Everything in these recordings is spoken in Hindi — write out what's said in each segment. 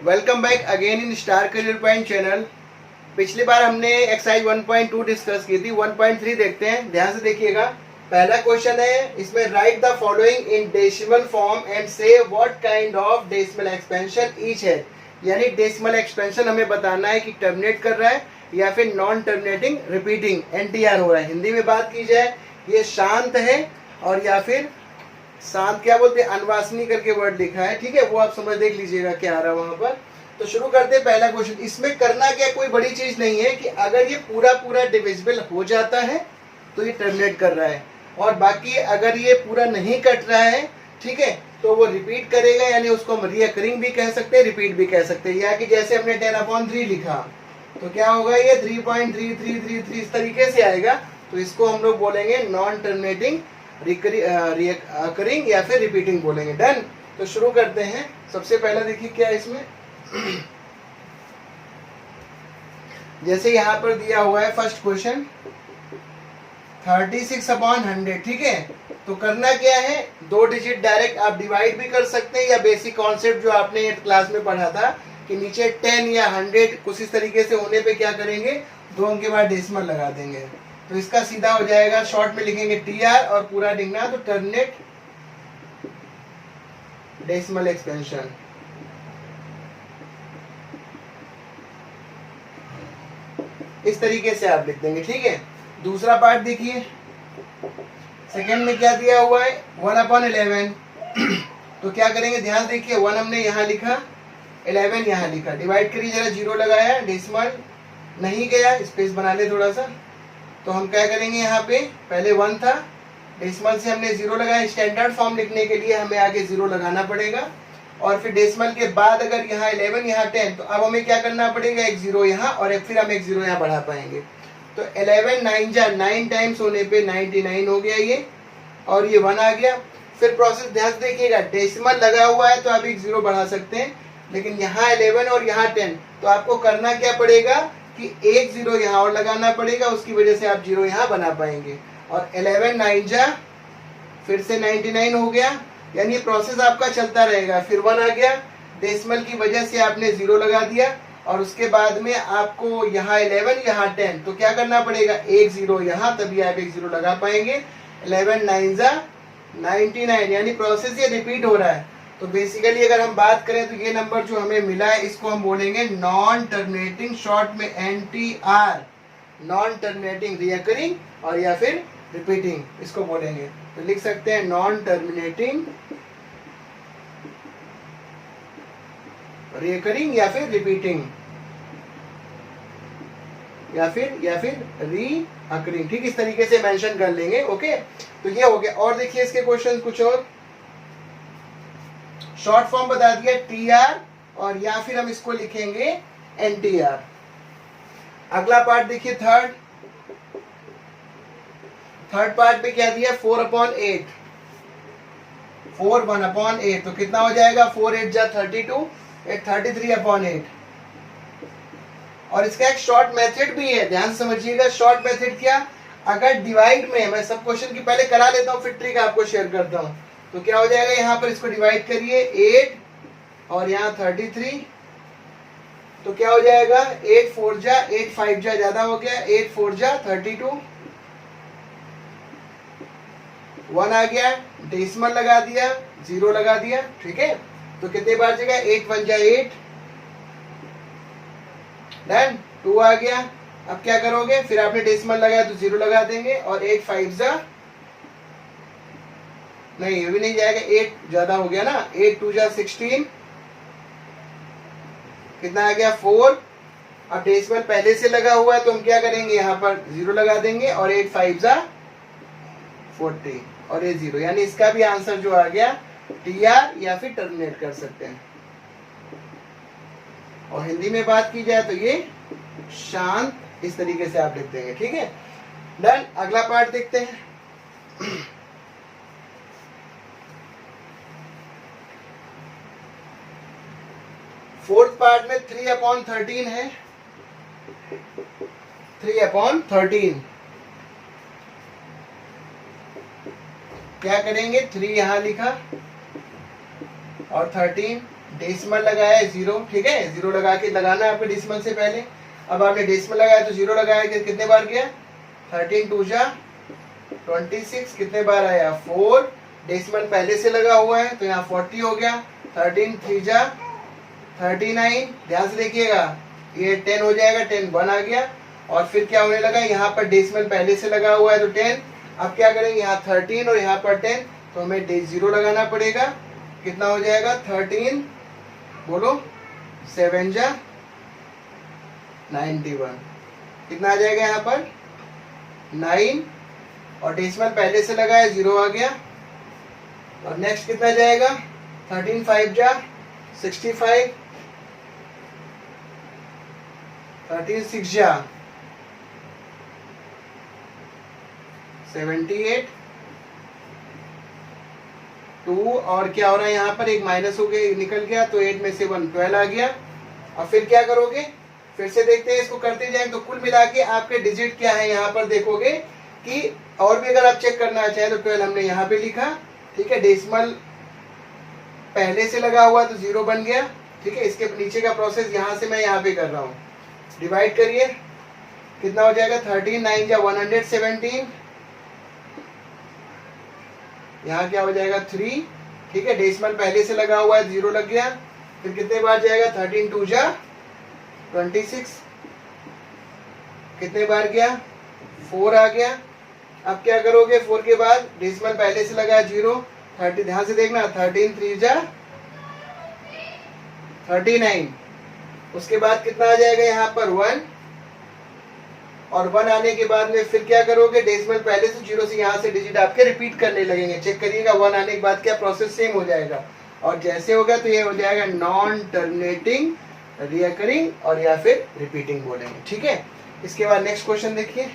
Welcome back again in star career point channel. पिछली बार हमने एक्सरसाइज 1.2 डिस्कस की थी। 1.3 देखते हैं, ध्यान से देखिएगा। पहला क्वेश्चन है, इसमें write the following in decimal form and say what kind of decimal expansion each है। यानी डेसिमल एक्सपेंशन हमें बताना है कि टर्मिनेट कर रहा है या फिर नॉन टर्मिनेटिंग रिपीटिंग एनटीआर हो रहा है। हिंदी में बात की जाए, ये शांत है और या फिर शांत क्या बोलते हैं, अनवासनी करके वर्ड लिखा है, ठीक है, वो आप समझ देख लीजिएगा क्या आ रहा है वहां पर। तो शुरू करते हैं पहला क्वेश्चन। इसमें करना क्या, कोई बड़ी चीज नहीं है कि अगर ये पूरा पूरा डिविजिबल हो जाता है तो ये टर्मिनेट कर रहा है, और बाकी अगर ये पूरा नहीं कट रहा है, ठीक है, तो वो रिपीट करेगा। यानी उसको हम रिकरिंग भी कह सकते हैं, रिपीट भी कह सकते हैं। या कि जैसे हमने 10/3 लिखा तो क्या होगा, ये 3.3333 इस तरीके से आएगा। तो इसको हम लोग बोलेंगे नॉन टर्मिनेटिंग रिकरिंग या फिर रिपीटिंग बोलेंगे। डन। तो शुरू करते हैं। सबसे पहला देखिए क्या है इसमें जैसे यहाँ पर दिया हुआ है फर्स्ट क्वेश्चन 36/100, ठीक है। तो करना क्या है, दो डिजिट डायरेक्ट आप डिवाइड भी कर सकते हैं, या बेसिक कॉन्सेप्ट जो आपने क्लास में पढ़ा था कि नीचे 10 या 100 कुछ इस तरीके से होने पे क्या करेंगे, 2 अंक के बाद डेसिमल लगा देंगे। तो इसका सीधा हो जाएगा, शॉर्ट में लिखेंगे टीआर और पूरा लिखना तो टर्मिनेट डेसिमल एक्सपेंशन। इस तरीके से आप लिख देंगे, ठीक है। दूसरा पार्ट देखिए, सेकंड में क्या दिया हुआ है, 1/11। तो क्या करेंगे, ध्यान देखिए, 1 हमने यहाँ लिखा, 11 यहाँ लिखा, डिवाइड करिए, जरा जीरो लगाया, डेसिमल नहीं गया, स्पेस बना ले थोड़ा सा। तो हम क्या करेंगे, यहाँ पे पहले 1 था, डेसिमल से हमने 0 लगाया। स्टैंडर्ड फॉर्म लिखने के लिए हमें आगे 0 लगाना पड़ेगा, और फिर डेसिमल के बाद अगर यहाँ 11 यहाँ 10, तो अब हमें क्या करना पड़ेगा, एक 0 यहाँ और फिर हम एक 0 यहाँ बढ़ा पाएंगे। तो 11 9 जा 9 टाइम्स होने पे 99 हो गया ये, और ये 1 आ गया। फिर प्रोसेस ध्यान से देखिएगा, डेसिमल लगा हुआ है तो आप एक 0 बढ़ा सकते हैं, लेकिन यहाँ 11 और यहाँ 10, तो आपको करना क्या पड़ेगा कि एक 0 यहाँ और लगाना पड़ेगा, उसकी वजह से आप 0 यहाँ बना पाएंगे। और 11 9 जा फिर से 99 हो गया। यानी ये प्रोसेस आपका चलता रहेगा। फिर 1 आ गया, डेसिमल की वजह से आपने 0 लगा दिया, और उसके बाद में आपको यहाँ 11 यहाँ 10, तो क्या करना पड़ेगा, एक 0 यहाँ, तभी आप एक 0 लगा पाएंगे। 11 9 जा 99, यानी प्रोसेस ये रिपीट हो रहा है। तो बेसिकली अगर हम बात करें तो ये नंबर जो हमें मिला है, इसको हम बोलेंगे नॉन टर्मिनेटिंग, शॉर्ट में एनटीआर, नॉन टर्मिनेटिंग रिकरिंग और या फिर रिपीटिंग, इसको बोलेंगे। तो लिख सकते हैं नॉन टर्मिनेटिंग रिकरिंग या फिर रिपीटिंग या फिर रीअकरिंग, ठीक, इस तरीके से मेंशन कर लेंगे। ओके, तो ये हो गया। और देखिए इसके क्वेश्चन कुछ और, शॉर्ट फॉर्म बता दिया टीआर, और या फिर हम इसको लिखेंगे एनटीआर। अगला पार्ट देखिए, थर्ड पार्ट में क्या दिया, 4/8, 4 1/8, तो कितना हो जाएगा, 4 8 जा 32, 33/8। और इसका एक शॉर्ट मेथड भी है, ध्यान समझिएगा। शॉर्ट मेथड क्या, अगर डिवाइड में, मैं सब क्वेश्चन की पहले करा लेता हूँ फिर ट्रिक आपको शेयर करता हूँ। तो क्या हो जाएगा, यहाँ पर इसको डिवाइड करिए 8 और यहाँ 33, तो क्या हो जाएगा, 8 4 जा 8 5 जा ज्यादा हो गया, 8 4 जा 32, 1 आ गया, डेसिमल लगा दिया, 0 लगा दिया, ठीक है। तो कितने बार जगह, 8 1 जा 8, डन। 2 आ गया। अब क्या करोगे, फिर आपने डेसिमल लगाया तो 0 लगा देंगे, और 8 5 जा, नहीं ये भी नहीं जाएगा, 8 ज्यादा हो गया ना, 8 2 जा 16, कितना आ गया 4। अब डेसिमल पहले से लगा हुआ है तो हम क्या करेंगे, यहाँ पर 0 लगा देंगे, और 8 5 जा 40 और ये 0, यानी इसका भी आंसर जो आ गया टीआर या फिर टर्मिनेट कर सकते हैं। और हिंदी में बात की जाए तो ये शांत, इस तरीके से आप लिख देंगे, ठीक है। डन। अगला पार्ट देखते हैं। फोर्थ पार्ट में 3/13 है, 3/13। क्या करेंगे, 3 यहाँ लिखा और 13 डेसिमल लगाया है 0, ठीक है, 0 लगा के लगाना है आपको डेसिमल से पहले। अब आपने डेसिमल लगाया तो 0 लगाया कितने बार गया, 13 2 जा 26, कितने बार आया 4, डेसिमल पहले से लगा हुआ है तो यहाँ 40 हो गया, 13 3 जा 39, ध्यान से देखिएगा ये 10 हो जाएगा, 10 1 आ गया। और फिर क्या होने लगा, यहाँ पर डेसिमल पहले से लगा हुआ है तो 10, अब क्या करेंगे यहाँ 13 और यहाँ पर 10, तो हमें 0 लगाना पड़ेगा, कितना हो जाएगा 13, बोलो 7 जा 91, कितना आ जाएगा यहाँ पर 9, और डेसिमल पहले से लगा है 0 आ गया। और नेक्स्ट कितना जाएगा 13 5 जा 65, 13 6 जा 78, 2, और क्या हो रहा है यहाँ पर एक माइनस हो गया निकल गया तो 8 में से 1 12 आ गया। अब फिर क्या करोगे, फिर से देखते हैं इसको करते जाए तो कुल मिला के आपके डिजिट क्या है यहाँ पर देखोगे कि, और भी अगर आप चेक करना चाहें तो 12 हमने यहाँ पे लिखा, ठीक है, डेसिमल पहले से लगा हुआ तो 0 बन गया, ठीक है। इसके नीचे का प्रोसेस यहाँ से मैं यहाँ पे कर रहा हूँ, डिवाइड करिए कितना हो जाएगा 13 9 जा 117, यहाँ क्या हो जाएगा 3, ठीक है, डेसिमल पहले से लगा हुआ है 0 लग गया। फिर कितने बार जाएगा 13 2 जा 26, कितने बार गया 4 आ गया। अब क्या करोगे 4 के बाद डेसिमल पहले से लगा 0, 30, ध्यान से देखना 13 3 जा 39, उसके बाद कितना आ जाएगा यहाँ पर 1, और 1 आने के बाद में फिर क्या करोगे, डेसिमल पहले से 0 से यहाँ से डिजिट आपके रिपीट करने लगेंगे, चेक करिएगा 1 आने के बाद क्या प्रोसेस सेम हो जाएगा, और जैसे होगा तो ये हो जाएगा नॉन टर्मिनेटिंग, रिकरिंग और या फिर रिपीटिंग बोलेंगे, ठीक है। इसके बाद नेक्स्ट क्वेश्चन देखिए,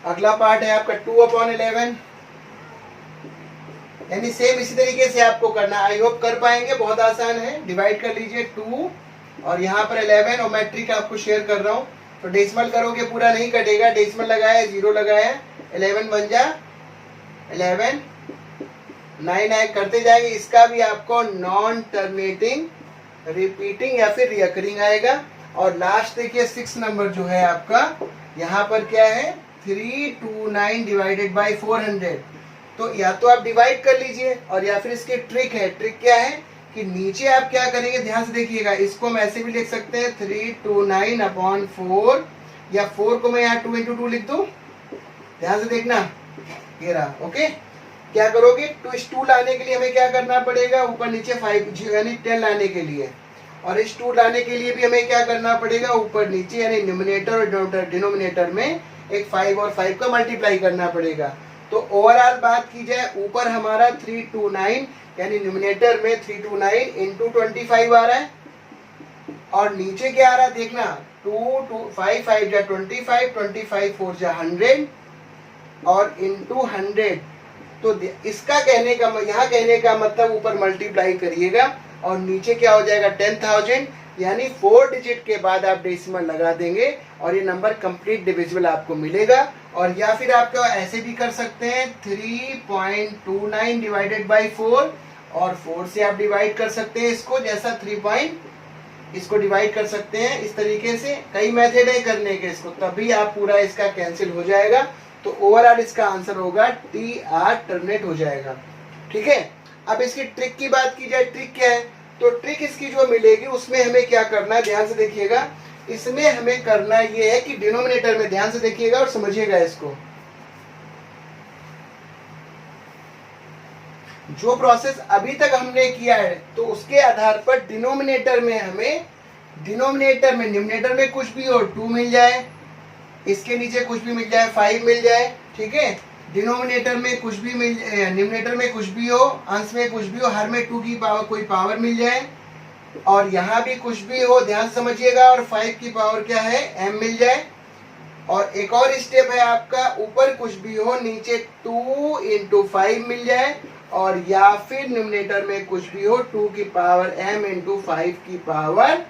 अगला पार्ट है आपका 2/11, यानी सेम इसी तरीके से आपको करना, आई होप कर पाएंगे, बहुत आसान है। डिवाइड कर लीजिए 2 और यहाँ पर 11, और मैं ट्रिक आपको शेयर कर रहा हूँ, तो डेसिमल करोगे पूरा नहीं कटेगा, डेसिमल लगाया 0 लगाया 11 बन जा 11, 9 आए करते जाएंगे, इसका भी आपको नॉन टर्मिनेटिंग, रिपीटिंग या फिर रिकरिंग आएगा। और लास्ट देखिए 6 नंबर जो है आपका, यहाँ पर क्या है 329 डिवाइडेड बाई 400, तो या तो आप डिवाइड कर लीजिए और या फिर इसकी ट्रिक है, ट्रिक क्या है कि नीचे आप क्या करेंगे, ध्यान से देखिएगा, इसको हम ऐसे भी लिख सकते हैं 329/4, या 4 को मैं यहाँ 2 × 2 लिख दूं, ध्यान से देखना ये रहा, ओके। क्या करोगे, तो इस 2 लाने के लिए हमें क्या करना पड़ेगा, ऊपर नीचे 5 यानी 10 लाने के लिए, और इस 2 लाने के लिए भी हमें क्या करना पड़ेगा, ऊपर नीचे यानी न्यूमरेटर और डिनोमिनेटर में एक 5 और 5 का मल्टीप्लाई करना पड़ेगा। तो ओवरऑल बात की जाए, ऊपर हमारा 329 यानी न्यूमरेटर में 329 × 25 आ रहा है, और नीचे क्या आ रहा है देखना 2 5 5 जा 25, 25 4 जा 100 और इंटू 100। तो इसका कहने का, यहाँ कहने का मतलब ऊपर मल्टीप्लाई करिएगा और नीचे क्या हो जाएगा 10,000, यानी 4 डिजिट के बाद आप डेसिमल लगा देंगे और ये नंबर कंप्लीट डिविजिबल आपको मिलेगा। और या फिर आप क्या ऐसे भी कर सकते हैं 3.29 डिवाइडेड बाई 4, और 4 से आप डिवाइड कर सकते हैं इसको, जैसा 3 इसको डिवाइड कर सकते हैं इस तरीके से, कई मेथड है करने के इसको, तभी आप पूरा इसका कैंसिल हो जाएगा। तो ओवरऑल इसका आंसर होगा TR, टर्मिनेट हो जाएगा, ठीक है। अब इसकी ट्रिक की बात की जाए, ट्रिक क्या है, तो ट्रिक इसकी जो मिलेगी उसमें हमें क्या करना है, ध्यान से देखिएगा, इसमें हमें करना ये है कि डिनोमिनेटर में, ध्यान से देखिएगा और समझिएगा इसको, जो प्रोसेस अभी तक हमने किया है तो उसके आधार पर डिनोमिनेटर में हमें, डिनोमिनेटर में न्यूमरेटर में कुछ भी हो 2 मिल जाए, इसके नीचे कुछ भी मिल जाए 5 मिल जाए, ठीक है। डिनोमिनेटर में कुछ भी मिल, न्यूमरेटर में कुछ भी हो, अंश में कुछ भी हो, हर में 2 की पावर कोई पावर मिल जाए, और यहाँ भी कुछ भी हो, ध्यान समझिएगा, और 5 की पावर क्या है m मिल जाए। और एक और स्टेप है आपका, ऊपर कुछ भी हो, नीचे 2 × 5 मिल जाए, और या फिर न्यूमरेटर में कुछ भी हो 2 की पावर m × 5 की पावर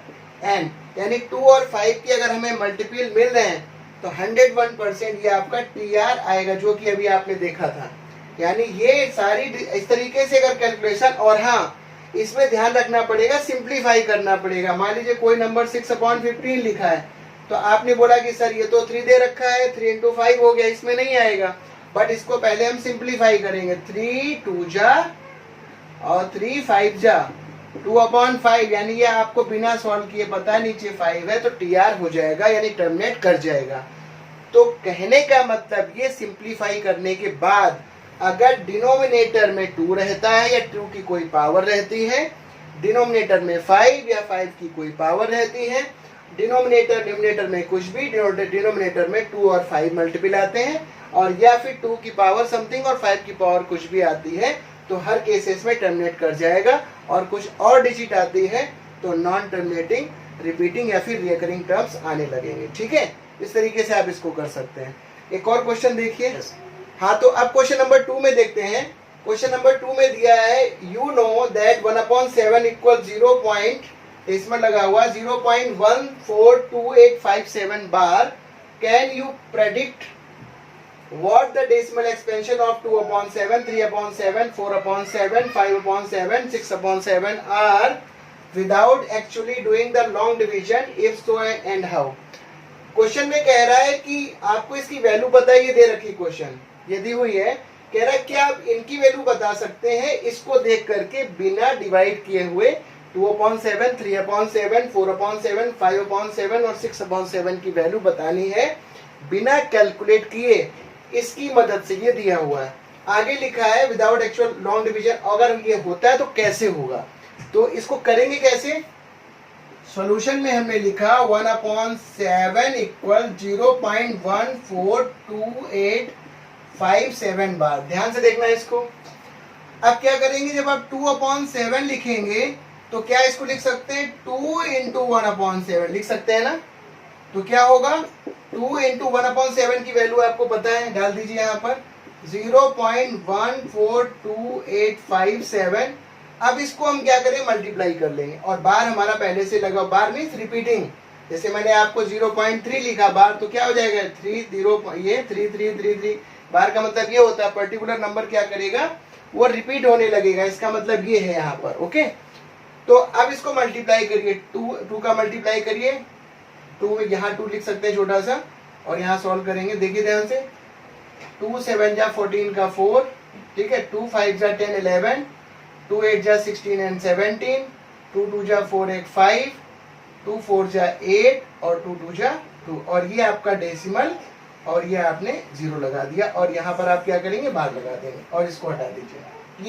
n। यानी 2 और 5 की अगर हमें मल्टीपल मिल रहे हैं तो 101% ये आपका TR आएगा, जो कि अभी आपने देखा था। यानी ये सारी इस तरीके से अगर कैलकुलेशन, और हाँ इसमें ध्यान रखना पड़ेगा, सिंप्लीफाई करना पड़ेगा। मान लीजिए कोई नंबर 6/15 लिखा है, तो आपने बोला कि सर ये तो 3 दे रखा है, 3 into 5 हो गया, इसमें नहीं आएगा। बट इसको पहले हम सिंप्लीफाई करेंगे। 3 2 जा और 3 5 जा, 2/5, यानी ये आपको बिना सॉल्व किए पता नीचे 5 है, तो TR हो जाएगा, यानी टर्मिनेट कर जाएगा। तो कहने का मतलब ये सिंप्लीफाई करने के बाद अगर डिनोमिनेटर में 2 रहता है या 2 की कोई पावर रहती है, डिनोमिनेटर में 5 या 5 की कोई पावर रहती है, डिनोमिनेटर में कुछ भी, डिनोमिनेटर में 2 और 5 मल्टीपल आते हैं, और या फिर 2 की पावर समथिंग और 5 की पावर कुछ भी आती है, तो हर केसेस में टर्मिनेट कर जाएगा। और कुछ और डिजिट आती है तो नॉन टर्मिनेटिंग, रिपीटिंग या फिर रिकरिंग टर्म्स आने लगेंगे। ठीक है, इस तरीके से आप इसको कर सकते हैं। एक और क्वेश्चन देखिए। हाँ, तो अब क्वेश्चन नंबर 2 में देखते हैं। क्वेश्चन नंबर 2 में दिया है यू नो दैट 1/7 इक्वल 0. इसमें लगा हुआ 0.142857 बार। Can you predict what the decimal expansion of 2/7, 3/7, 4/7, 5/7, 6/7 are without actually doing the long division? If so, and how? Question में कह रहा है कि आपको इसकी वैल्यू पता है, ये दे रखी क्वेश्चन ये दी हुई है। कह रहा है कि आप इनकी वैल्यू बता सकते हैं इसको देख करके, बिना डिवाइड किए हुए। 2/7, 3/7, 4/7, 5/7 और 6/7 की वैल्यू बतानी है बिना कैलकुलेट किए, इसकी मदद से। ये दिया हुआ है, आगे लिखा है विदाउट एक्चुअल लॉन्ग डिवीजन। अगर ये होता है तो कैसे होगा, तो इसको करेंगे कैसे। सॉल्यूशन में हमने लिखा 1/7 इक्वल 0.142857 बार। ध्यान से देखना इसको। अब क्या करेंगे, जब आप 2/7 लिखेंगे तो क्या इसको लिख सकते हैं 2 into 1/7 लिख सकते हैं ना। तो क्या होगा, 2 into 1/7 की वैल्यू आपको पता है, डाल दीजिए यहाँ पर 0.142857। अब इसको हम क्या करें, मल्टीप्लाई कर लेंगे, और बार हमारा पहले से लगा, बार मीन्स रिपीटिंग। जैसे मैंने आपको 0.3 लिखा बार, तो क्या हो जाएगा 3333 बार का मतलब ये होता है पर्टिकुलर नंबर क्या करेगा, वो रिपीट होने लगेगा। इसका मतलब ये है यहाँ पर। ओके, तो अब इसको मल्टीप्लाई करिए, 2 का मल्टीप्लाई करिए। 2 में यहाँ 2 लिख सकते हैं छोटा सा, और यहाँ सॉल्व करेंगे। देखिए ध्यान से, 2 7 जा 14 का 4, ठीक है, 2 5 जा 10 11, 2 8 जा 16 and 17, 2 2 जा 4 1 5, 2 4 जा 8 और 2 2 जा 2, और ये आपका डेसिमल, और ये आपने 0 लगा दिया, और यहाँ पर आप क्या करेंगे, बार लगा देंगे, और इसको हटा दीजिए।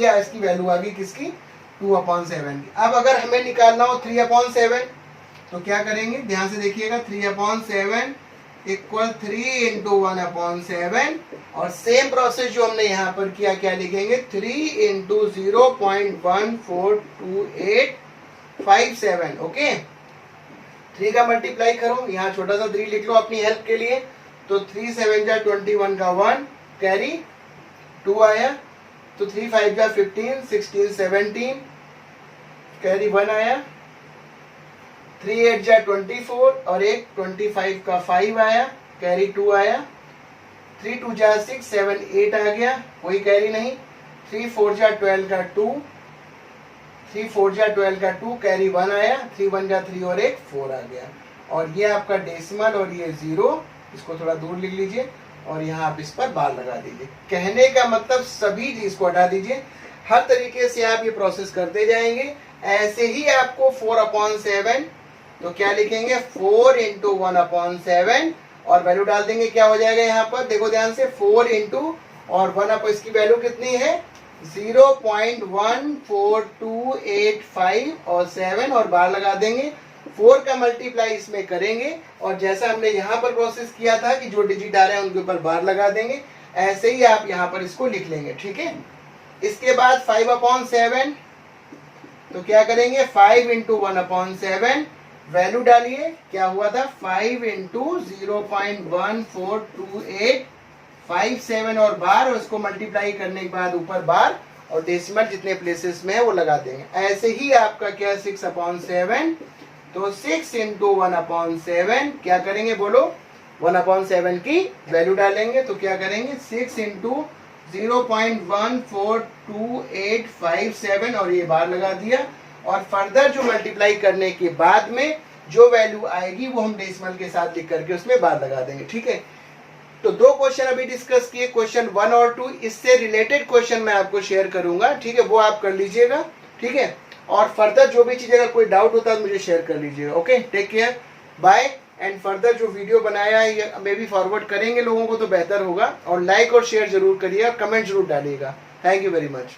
ये इसकी वैल्यू आ गई किसकी, 2/7 की। अब अगर हमें निकालना हो 3/7, तो क्या करेंगे, ध्यान से देखिएगा। 3/7 इक्वल 3 into 1/7, और सेम प्रोसेस जो हमने यहाँ पर किया, क्या लिखेंगे 3 into 0.142857। ओके, 3 का मल्टीप्लाई करो, यहाँ छोटा सा 3 लिख लो अपनी हेल्प के लिए। तो 3 7 जा 21 का 1, कैरी 2 आया, तो 3 5 जा 15, 16 17, कैरी 1 आया, 3 8 जा 24 और एक 25 का 5 आया, कैरी 2 आया, 3 2 जा 6 7 8 आ गया, कोई कैरी नहीं। 3 4 जा 12 का 2, 3 4 जा 12 का 2, कैरी 1 आया, 3 1 जा 3 और एक 4 आ गया, और ये आपका डेसिमल, और ये 0, इसको थोड़ा दूर लिख लीजिए, और यहाँ आप इस पर बार लगा दीजिए। कहने का मतलब सभी चीज को हटा दीजिए। हर तरीके से आप ये प्रोसेस करते जाएंगे। ऐसे ही आपको 4/7, तो क्या लिखेंगे 4 into 1/7, और वैल्यू डाल देंगे, क्या हो जाएगा यहाँ पर, देखो ध्यान से, 4 into और 1 इसकी वैल्यू कितनी है 0.14285 और 7, और बार लगा देंगे। 4 का मल्टीप्लाई इसमें करेंगे, और जैसा हमने यहाँ पर प्रोसेस किया था कि जो डिजिट आ रहे हैं उनके ऊपर बार लगा देंगे, ऐसे ही आप यहाँ पर इसको लिख लेंगे। ठीक है, इसके बाद 5/7, तो क्या करेंगे 5 into 1/7, वैल्यू डालिए, क्या हुआ था 5 into 0.142857 और बार, और इसको मल्टीप्लाई करने के बाद ऊपर बार, और डेसिमल जितने प्लेसेस में है वो लगा देंगे। ऐसे ही आपका क्या 6/7 तो 6 इंटू 1/7 क्या करेंगे बोलो, 1/7 की वैल्यू डालेंगे। तो क्या करेंगे 6 इंटू 0.142857 और ये बार लगा दिया। और फर्दर जो मल्टीप्लाई करने के बाद में जो वैल्यू आएगी वो हम डेसिमल के साथ लिख करके उसमें बार लगा देंगे। ठीक है, तो दो क्वेश्चन अभी डिस्कस किए, क्वेश्चन 1 और 2। इससे रिलेटेड क्वेश्चन मैं आपको शेयर करूंगा, ठीक है, वो आप कर लीजिएगा। ठीक है, और फर्दर जो भी चीज अगर कोई डाउट होता है तो मुझे शेयर कर लीजिएगा। Okay, take care, bye. And further जो वीडियो बनाया है ये मे भी फॉरवर्ड करेंगे लोगों को तो बेहतर होगा। और लाइक और शेयर जरूर करिए और कमेंट जरूर डालिएगा। Thank you very much.